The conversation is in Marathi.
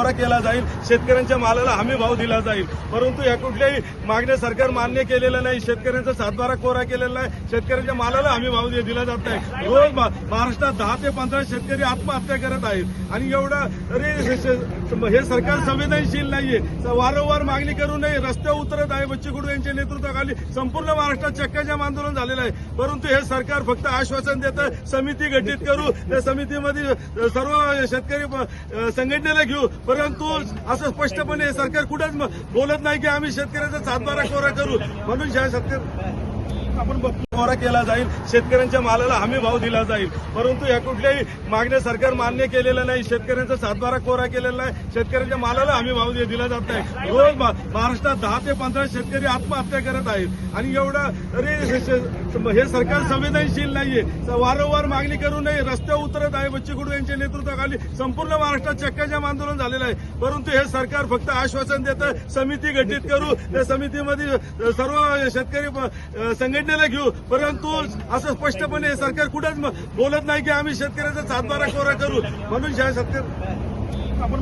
कोरा केला जाईल, शेतकऱ्यांच्या मालाला हमी भाव दिला जाईल. परंतु या कुठल्याही मागण्या सरकार मान्य केलेल्या नाही. शेतकऱ्यांचा 7/12 कोरा केलेला नाही. शेतकऱ्यांच्या मालाला हमी भाव दिला जात नाही. रोज महाराष्ट्रात 10 ते 15 शेतकरी आत्महत्या करत आहेत आणि एवढा हे सरकार संवेदनशील नाहीये. वारंवार मागणी करूनही रस्त्यावर उतरत आहे. बच्चू कडू यांच्या नेतृत्वाखाली संपूर्ण महाराष्ट्रात चक्काजाम आंदोलन झालेलं आहे. परंतु हे सरकार फक्त आश्वासन देतं, समिती गठीत करू, त्या समितीमध्ये सर्व शेतकरी संघटनेला घेऊ. परंतु असं स्पष्टपणे हे सरकार कुठंच बोलत नाही की आम्ही शेतकऱ्याचा 7/12 कोरा करू. म्हणून आपण कोरा केला जाईल, शेतकऱ्यांच्या मालाला हमी भाव दिला जाईल. परंतु या कुठल्याही मागण्या सरकार मान्य केलेल्या नाही. शेतकऱ्यांचा 7/12 कोरा केलेला नाही. शेतकऱ्यांच्या मालाला हमी भाव दिला जात नाही. रोज महाराष्ट्रात 10 ते 15 शेतकरी आत्महत्या करत आहेत आणि एवढा हे सरकार संवेदनशील नाहीये. वारंवार मागणी करूनही रस्त्यावर उतरत आहे. बच्चू कडू यांच्या नेतृत्वाखाली संपूर्ण महाराष्ट्रात चक्काजाम आंदोलन झालेलं आहे. परंतु हे सरकार फक्त आश्वासन देतं, समिती गठीत करू, त्या समितीमध्ये सर्व शेतकरी संघटनेला घेऊ. परंतु असं स्पष्टपणे हे सरकार कुठंच बोलत नाही की आम्ही शेतकऱ्याचा 7/12 कोरा करू. म्हणून आपण